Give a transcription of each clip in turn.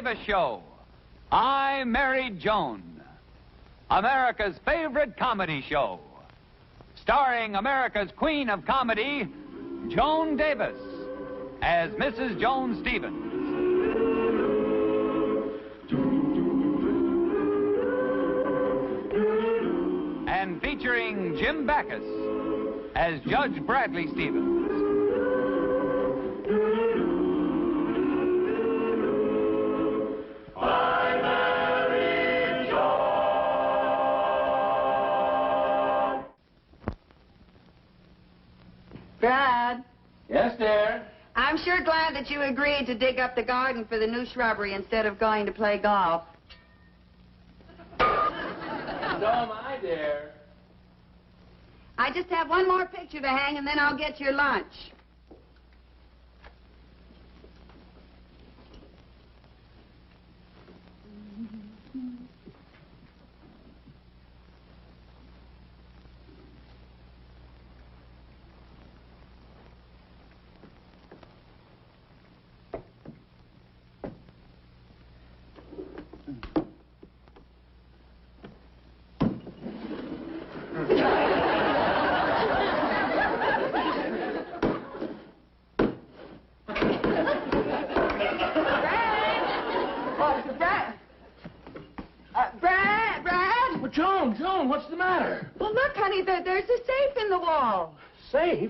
Davis Show. I Married Joan, America's favorite comedy show, starring America's queen of comedy, Joan Davis, as Mrs. Joan Stevens. And featuring Jim Backus as Judge Bradley Stevens. Brad. Yes, dear? I'm sure glad that you agreed to dig up the garden for the new shrubbery instead of going to play golf. So am I, dear. I just have one more picture to hang, and then I'll get your lunch. Joan, what's the matter? Well, look, honey, there's a safe in the wall. Safe?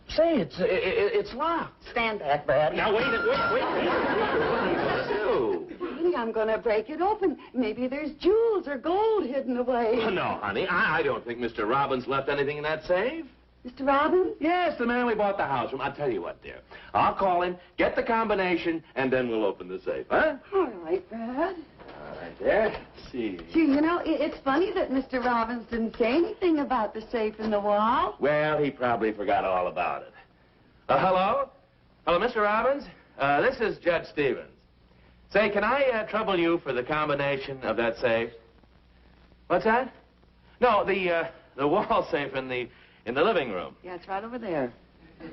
Say, it's locked. Stand back, Brad. Now, wait. What are you going to do? Honey, I'm going to break it open. Maybe there's jewels or gold hidden away. Oh, no, honey, I don't think Mr. Robbins left anything in that safe. Mr. Robbins? Yes, the man we bought the house from. I'll tell you what, dear. I'll call him, get the combination, and then we'll open the safe, huh? All right, Brad. All right, there. Let's see. Gee, you know, it's funny that Mr. Robbins didn't say anything about the safe in the wall. Well, he probably forgot all about it. Hello? Hello, Mr. Robbins? This is Judge Stevens. Say, can I trouble you for the combination of that safe? What's that? No, the wall safe in the living room. Yeah, it's right over there.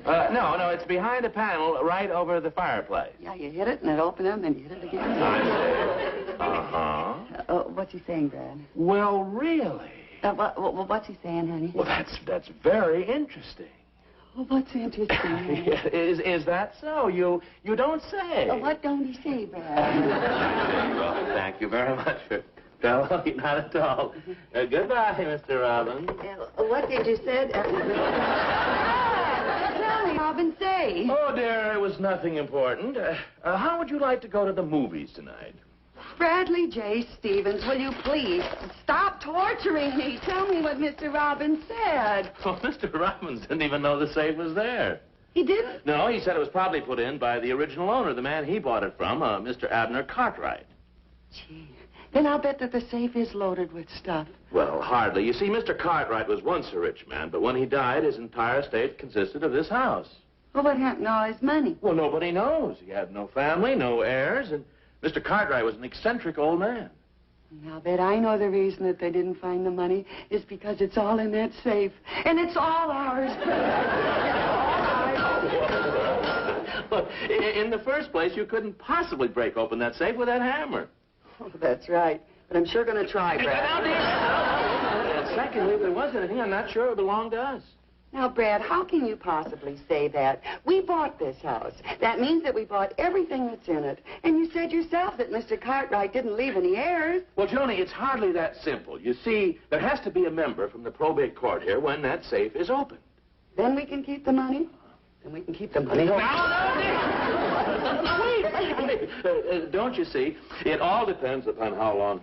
No, it's behind a panel right over the fireplace. Yeah, you hit it and it opened and then you hit it again. I see. Uh-huh. What's he saying, Brad? Well, really? What's he saying, honey? Well, that's very interesting. Well, what's interesting, honey? Is that so? You don't say. What don't he say, Brad? Well, thank you very much for... No, not at all. Goodbye, Mr. Robbins. What did you say? Tell me, Robbins, say. Oh, dear, it was nothing important. How would you like to go to the movies tonight? Bradley J. Stevens, will you please stop torturing me? Tell me what Mr. Robbins said. Well, Mr. Robbins didn't even know the safe was there. He didn't? No, he said it was probably put in by the original owner, the man he bought it from, Mr. Abner Cartwright. Gee, then I'll bet that the safe is loaded with stuff. Well, hardly. You see, Mr. Cartwright was once a rich man, but when he died, his entire estate consisted of this house. Well, what happened to all his money? Well, nobody knows. He had no family, no heirs, and Mr. Cartwright was an eccentric old man. I'll bet I know the reason that they didn't find the money is because it's all in that safe. And it's all ours. Look, in the first place, you couldn't possibly break open that safe with that hammer. Oh, that's right. But I'm sure going to try, Brad. And secondly, if there was anything, I'm not sure it belonged to us. Now, Brad, how can you possibly say that? We bought this house. That means that we bought everything that's in it. And you said yourself that Mr. Cartwright didn't leave any heirs. Well, Joni, it's hardly that simple. You see, there has to be a member from the probate court here when that safe is opened. Then we can keep the money? Then we can keep the money. Wait. Don't you see? It all depends upon how long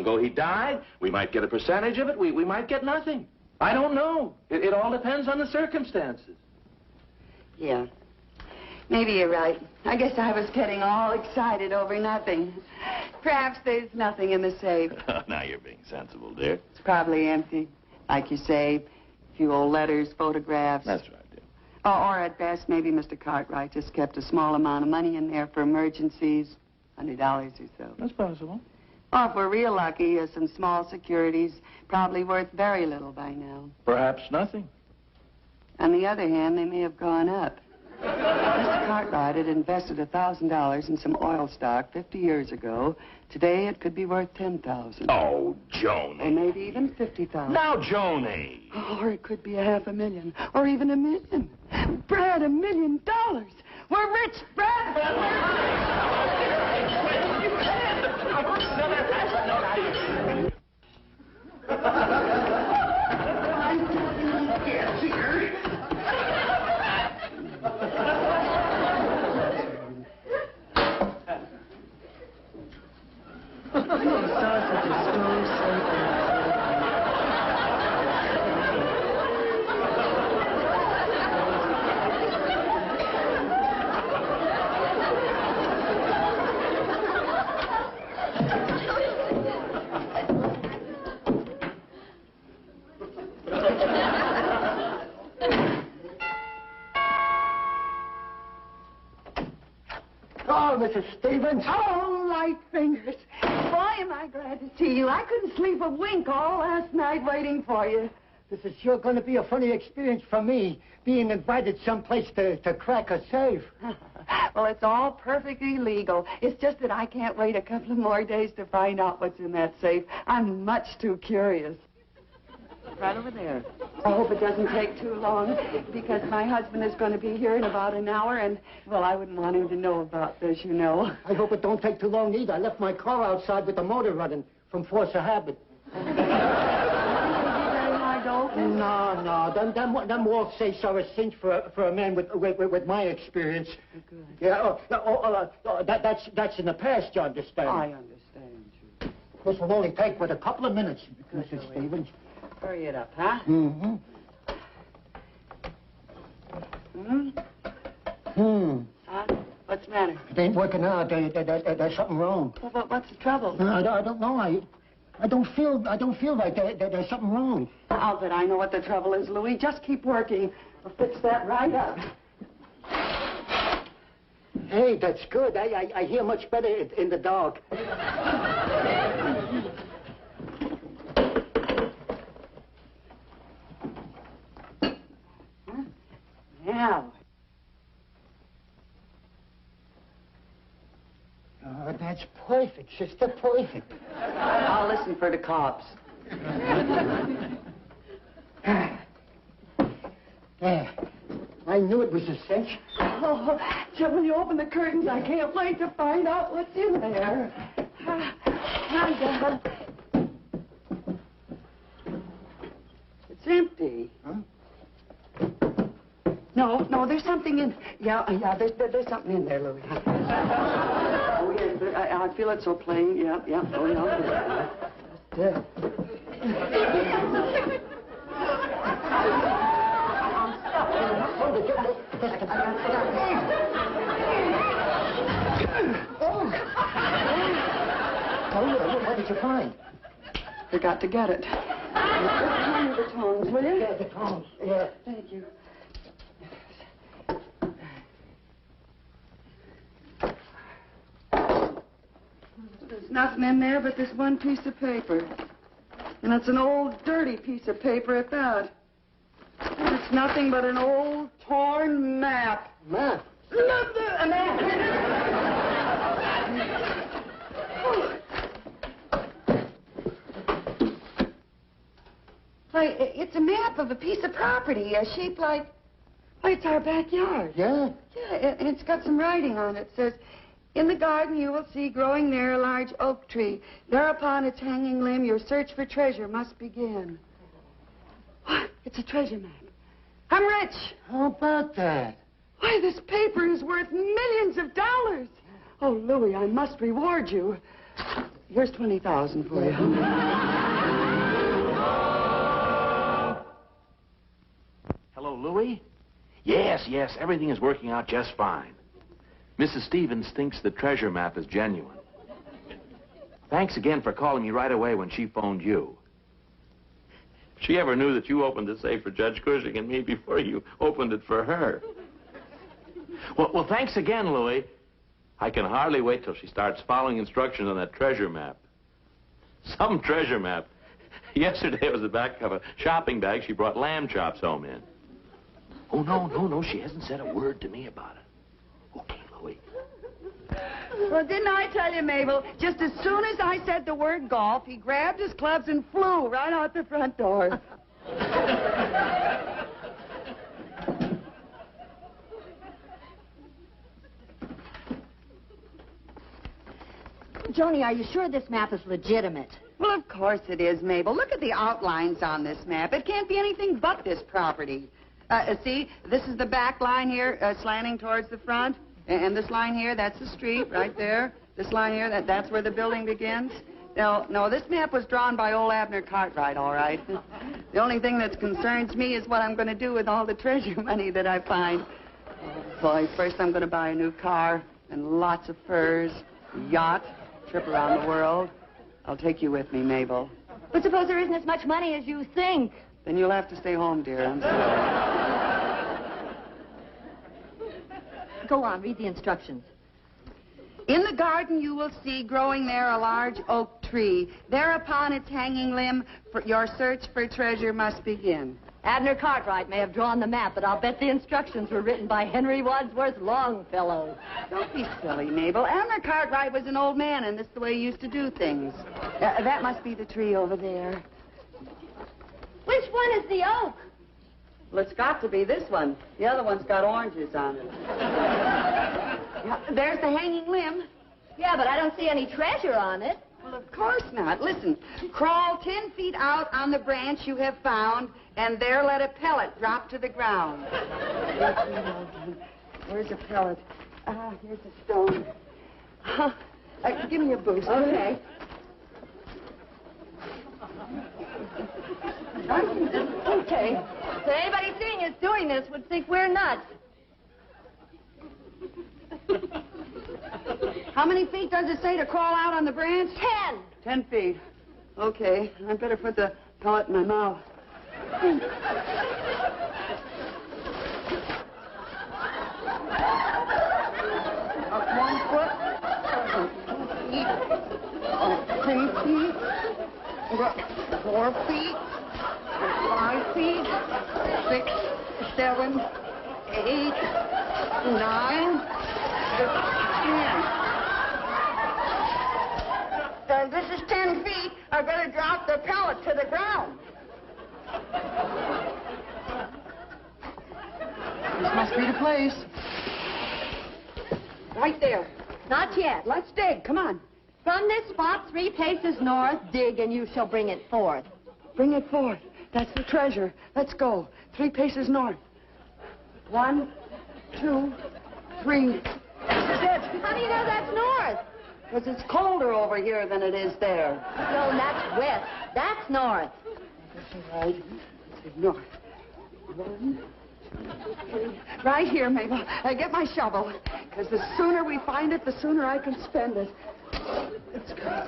ago he died. We might get a percentage of it. We might get nothing. I don't know. It all depends on the circumstances. Yeah. Maybe you're right. I guess I was getting all excited over nothing. Perhaps there's nothing in the safe. Now you're being sensible, dear. It's probably empty. Like you say, a few old letters, photographs. That's right, dear. Or at best, maybe Mr. Cartwright just kept a small amount of money in there for emergencies. $100 or so. That's possible. Or if we're real lucky, some small securities, probably worth very little by now. Perhaps nothing. On the other hand, they may have gone up. Mr. Cartwright had invested $1,000 in some oil stock 50 years ago. Today, it could be worth $10,000. Oh, Joan. Or maybe even $50,000. Now, Joan. Or it could be $500,000. Or even $1 million. Brad, $1 million. We're rich, Brad. Oh, Mrs. Stevens. Oh, light fingers. Boy, am I glad to see you. I couldn't sleep a wink all last night waiting for you. This is sure going to be a funny experience for me, being invited someplace to crack a safe. Well, it's all perfectly legal. It's just that I can't wait a couple of more days to find out what's in that safe. I'm much too curious. Right over there. I hope it doesn't take too long, because my husband is going to be here in about an hour, and, well, I wouldn't want him to know about this, you know. I hope it don't take too long either. I left my car outside with the motor running from force of habit. No. Them wall safes are a cinch for a man with my experience. Good. Yeah. That's in the past, you understand. I understand you. This will only take but a couple of minutes, Mrs. Stevens. Hurry it up, huh? Mm-hmm. What's the matter? It ain't working out. There's something wrong. Well, what's the trouble? I don't know. I don't feel like there's something wrong. I'll bet I know what the trouble is, Louis. Just keep working. We'll fix that right up. Hey, that's good. I hear much better in the dark. Now. Oh, that's perfect, sister, perfect. I'll listen for the cops. There. I knew it was a cinch. Oh, just when you open the curtains, I can't wait to find out what's in there. Hi, Dad. It's empty. Huh? No, there's something in... Yeah, there's something in there, Louis. Oh, yes, I feel it so plain. Yeah. Oh, yeah. What did you find? Forgot to get it. Hand me the tongs, will you? Yeah, the tongs. Yeah. Thank you. There's nothing in there but this one piece of paper. And it's an old, dirty piece of paper at that. And it's nothing but an old, torn map. Map? A map! Why, it's a map of a piece of property, shaped like... Why, it's our backyard. Yeah? Yeah, and it's got some writing on it. It says, "In the garden you will see growing there a large oak tree. There upon its hanging limb your search for treasure must begin." What? It's a treasure map. I'm rich. How about that? Why, this paper is worth millions of dollars. Oh, Louis, I must reward you. Here's $20,000 for you. Hello, Louis? Yes, everything is working out just fine. Mrs. Stevens thinks the treasure map is genuine. Thanks again for calling me right away when she phoned you. If she ever knew that you opened the safe for Judge Cushing and me before you opened it for her. Well, thanks again, Louis. I can hardly wait till she starts following instructions on that treasure map. Some treasure map. Yesterday it was the back of a shopping bag she brought lamb chops home in. Oh, no. She hasn't said a word to me about it. Okay, Louie. Well, didn't I tell you, Mabel? Just as soon as I said the word golf, he grabbed his clubs and flew right out the front door. Joni, are you sure this map is legitimate? Well, of course it is, Mabel. Look at the outlines on this map. It can't be anything but this property. See, this is the back line here, slanting towards the front. And this line here, that's the street right there. This line here, that's where the building begins. No, this map was drawn by old Abner Cartwright, all right. The only thing that concerns me is what I'm going to do with all the treasure money that I find. Oh, boy, first I'm going to buy a new car and lots of furs, a yacht, trip around the world. I'll take you with me, Mabel. But suppose there isn't as much money as you think. Then you'll have to stay home, dear. I'm sorry. Go on, read the instructions. In the garden you will see growing there a large oak tree. There upon its hanging limb, your search for treasure must begin. Abner Cartwright may have drawn the map, but I'll bet the instructions were written by Henry Wadsworth Longfellow. Don't be silly, Mabel. Abner Cartwright was an old man, and this is the way he used to do things. That must be the tree over there. Which one is the oak? Well, it's got to be this one. The other one's got oranges on it. Yeah, there's the hanging limb. Yeah, but I don't see any treasure on it. Well, of course not. Listen, crawl 10 feet out on the branch you have found, and there let a pellet drop to the ground. Where's a pellet? Here's a stone. Give me your boost. Okay. Okay. So anybody seeing us doing this would think we're nuts. How many feet does it say to crawl out on the branch? 10. 10 feet. Okay, I'd better put the pellet in my mouth. Up 1 foot. 2 feet. 3 feet. 4 feet. 5 feet. 6, 7, 8, 9, 10. This is 10 feet. I better drop the pellet to the ground. This must be the place. Right there. Not yet. Let's dig. Come on. From this spot, 3 paces north, dig, and you shall bring it forth. Bring it forth. That's the treasure. Let's go. 3 paces north. 1, 2, 3. That's it. How do you know that's north? Because it's colder over here than it is there. No, that's west. That's north. Right. North. 1, 2, 3. Right here, Mabel. Get my shovel. Because the sooner we find it, the sooner I can spend it. Let's go.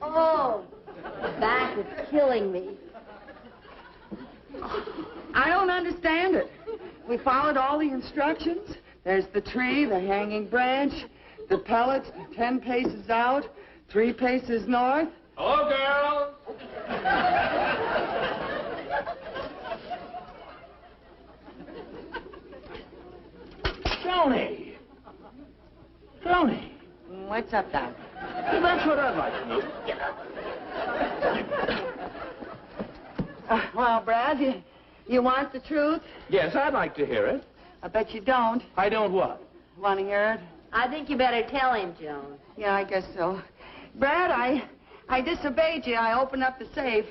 Oh, back is killing me. I don't understand it. We followed all the instructions. There's the tree, the hanging branch, the pellets 10 paces out, 3 paces north. Hello, girls. Joni. Joni. What's up, Doc? That's what I'd like to know. Well, Brad, you want the truth? Yes, I'd like to hear it. I bet you don't. I don't what? Want to hear it? I think you better tell him, Joan. Yeah, I guess so. Brad, I disobeyed you. I opened up the safe.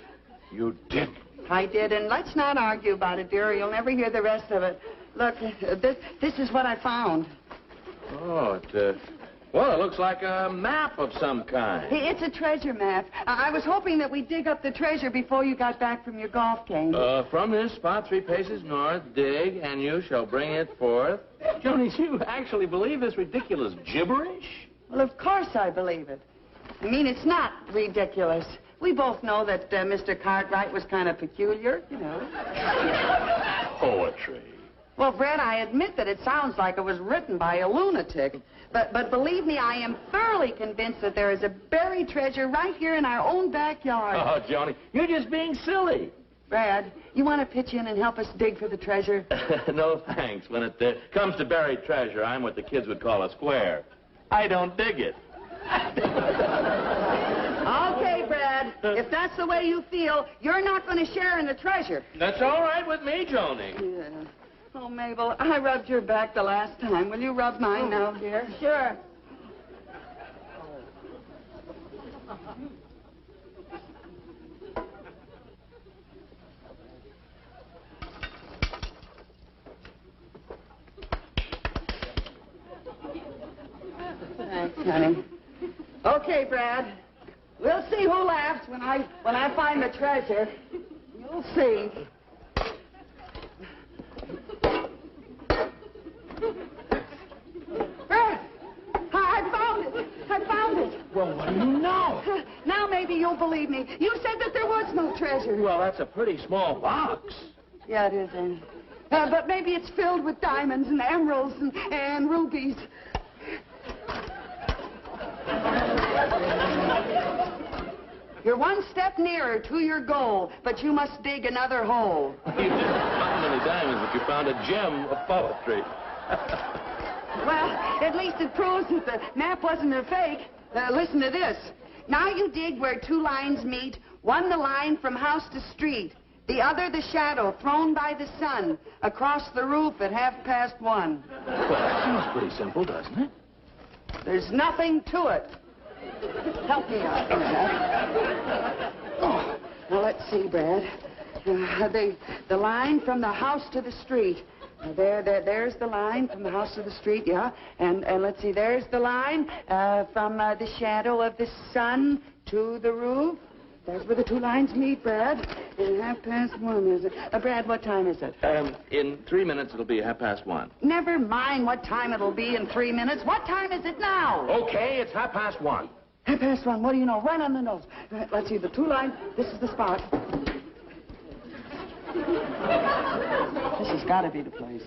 You didn't. I did, and let's not argue about it, dear. You'll never hear the rest of it. Look, this is what I found. Oh, well, it looks like a map of some kind. It's a treasure map. I was hoping that we'd dig up the treasure before you got back from your golf game. From this spot 3 paces north, dig, and you shall bring it forth. Joni, do you actually believe this ridiculous gibberish? Well, of course I believe it. I mean, it's not ridiculous. We both know that Mr. Cartwright was kind of peculiar, you know. Poetry. Well, Fred, I admit that it sounds like it was written by a lunatic. But believe me, I am thoroughly convinced that there is a buried treasure right here in our own backyard. Oh, Joni, you're just being silly. Brad, you want to pitch in and help us dig for the treasure? No, thanks. When it comes to buried treasure, I'm what the kids would call a square. I don't dig it. Okay, Brad. If that's the way you feel, you're not going to share in the treasure. That's all right with me, Joni. Yeah. Oh, Mabel, I rubbed your back the last time. Will you rub mine now, dear? Sure. Thanks, honey. Okay, Brad. We'll see who laughs when I find the treasure. You'll see. Brad, I found it. Well, what do you know? Now maybe you'll believe me. You said that there was no treasure. Well, that's a pretty small box. Yeah, it is, but maybe it's filled with diamonds and emeralds and rubies. You're one step nearer to your goal, but you must dig another hole. You didn't find any diamonds, but you found a gem of poetry. Well, at least it proves that the map wasn't a fake. Listen to this. Now you dig where two lines meet, one the line from house to street, the other the shadow thrown by the sun across the roof at 1:30. Well, that seems pretty simple, doesn't it? There's nothing to it. Help me out, Brad. Oh, now let's see, Brad. The line from the house to the street. There's the line from the house to the street, yeah. And let's see, there's the line from the shadow of the sun to the roof. That's where the two lines meet, Brad. And 1:30, is it? Brad, what time is it? In 3 minutes, it'll be 1:30. Never mind what time it'll be in 3 minutes. What time is it now? Okay, it's 1:30. 1:30. What do you know? Right on the nose. Let's see, the two lines. This is the spot. This has got to be the place.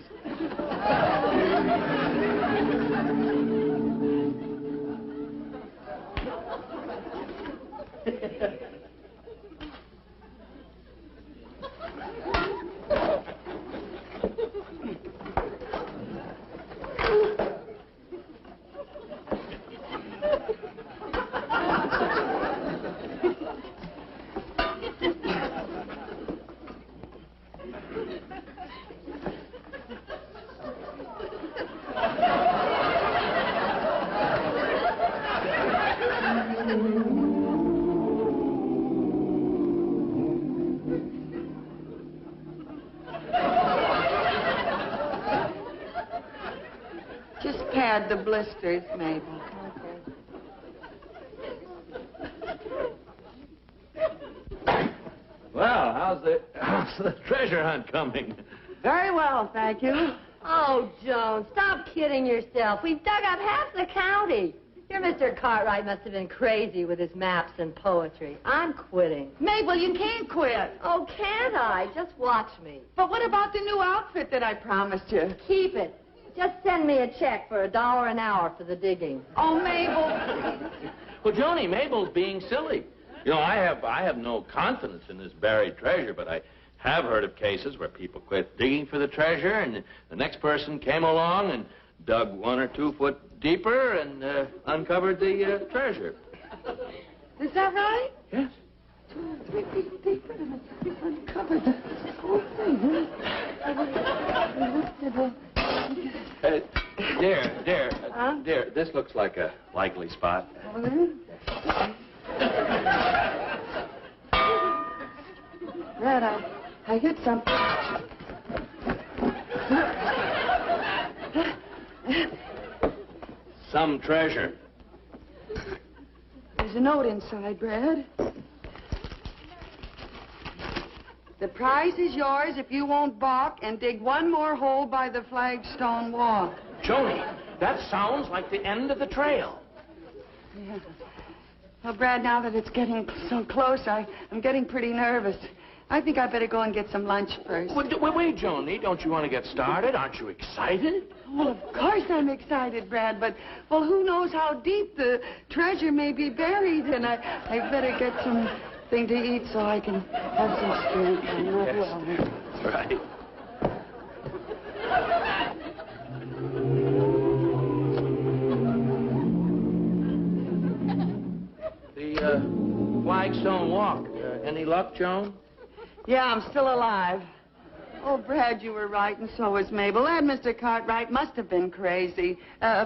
Just pad the blisters, Mabel. Well, how's the treasure hunt coming? Very well, thank you. Oh, Joan, stop kidding yourself. We've dug up half the county. Your Mr. Cartwright must have been crazy with his maps and poetry. I'm quitting. Mabel, you can't quit. Oh, can't I? Just watch me. But what about the new outfit that I promised you? Keep it. Just send me a check for $1 an hour for the digging. Oh, Mabel. Well, Joni, Mabel's being silly. You know, I have no confidence in this buried treasure, but I have heard of cases where people quit digging for the treasure, and the next person came along and dug 1 or 2 foot deeper and uncovered the treasure. Is that right? Yes. 2 or 3 feet deeper and uncovered the whole thing. Dear, this looks like a likely spot. Red, I hit something. Some treasure. There's a note inside, Brad. The prize is yours if you won't balk and dig 1 more hole by the flagstone walk. Joni, that sounds like the end of the trail. Yeah. Well, Brad, now that it's getting so close, I'm getting pretty nervous. I think I better go and get some lunch first. Wait, Joni. Don't you want to get started? Aren't you excited? Well, of course I'm excited, Brad, but, well, who knows how deep the treasure may be buried, and I better get something to eat so I can have some strength. I'm not well. That's right. The Flagstone Walk. Any luck, Joan? Yeah, I'm still alive. Oh, Brad, you were right, and so was Mabel. That Mr. Cartwright must have been crazy.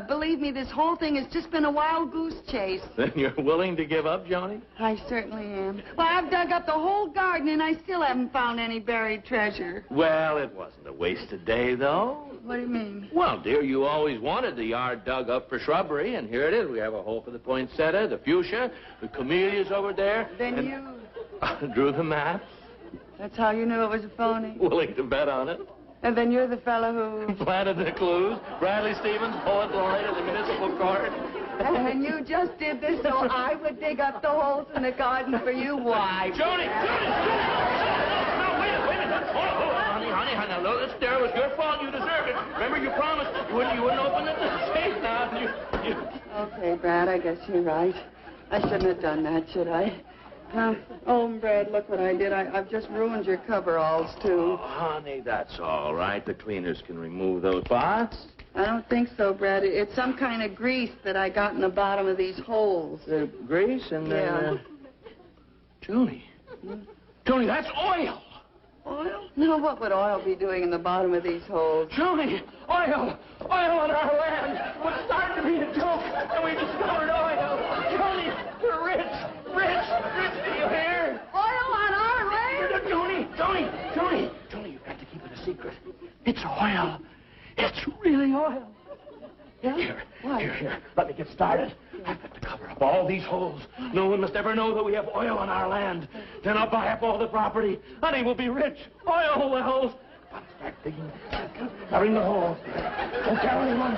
Believe me, this whole thing has just been a wild goose chase. Then you're willing to give up, Joni? I certainly am. Well, I've dug up the whole garden, and I still haven't found any buried treasure. Well, it wasn't a wasted day, though. What do you mean? Well, dear, you always wanted the yard dug up for shrubbery, and here it is. We have a hole for the poinsettia, the fuchsia, the camellias over there. Then you... drew the map. That's how you knew it was a phony? Willing to bet on it. And then you're the fellow who... Planted the clues. Bradley Stevens, poet laureate of the municipal court. And you just did this so I would dig up the holes in the garden for you? Why? Joni! No, wait a minute. Hold on, honey. No, this there was your fault. You deserved it. Remember, you promised you wouldn't open the safe now. Okay, Brad, I guess you're right. I shouldn't have done that, should I? Oh, Brad, look what I did. I've just ruined your coveralls, too. Oh, honey, that's all right. The cleaners can remove those spots. I don't think so, Brad. It's some kind of grease that I got in the bottom of these holes. Grease and Yeah. Joni. Joni, that's oil. Oil? No, what would oil be doing in the bottom of these holes? Joni, oil on our land. What started to be a joke, and we discovered oil. Joni, we're rich, do you hear? Oil on our land? Joni, you've got to keep it a secret. It's oil. It's really oil. Yeah? Here. Let me get started. I've got to cover up all these holes. No one must ever know that we have oil on our land. Then I'll buy up all the property. Honey, we'll be rich. Oil wells. I'll start digging. Covering the holes. Don't tell anyone.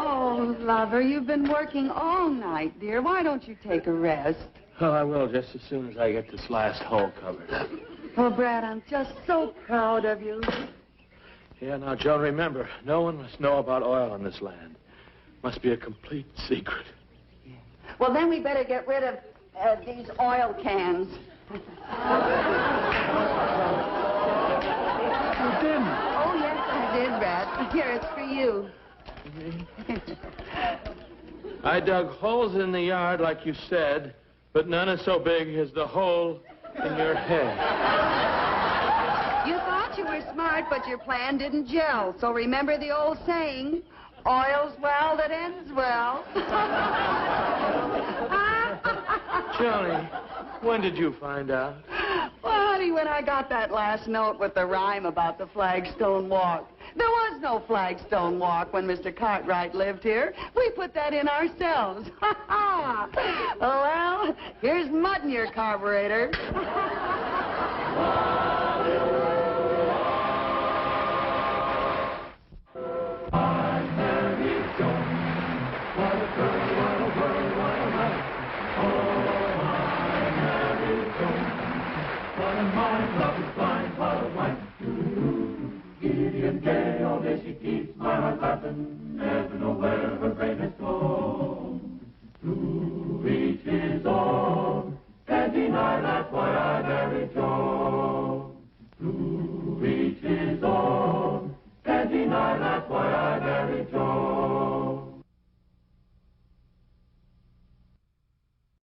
Oh, lover, you've been working all night, dear. Why don't you take a rest? Oh, I will just as soon as I get this last hole covered up. Oh, Brad, I'm just so proud of you. Yeah, now, Joan, remember, no one must know about oil on this land. Must be a complete secret. Well, then we better get rid of these oil cans. You didn't. Oh, yes, I did, Brad. Here, it's for you. I dug holes in the yard, like you said, but none is so big as the hole in your head. You thought you were smart, but your plan didn't gel. So remember the old saying, oil's well that ends well. Johnny, when did you find out? Well, honey, when I got that last note with the rhyme about the Flagstone Walk. There was no Flagstone Walk when Mr. Cartwright lived here. We put that in ourselves. Ha ha! Well, here's mud in your carburetor. Gay, all day she keeps my heart laughing, never know where her brain has gone. To each his own, can't deny that's why I married Joan.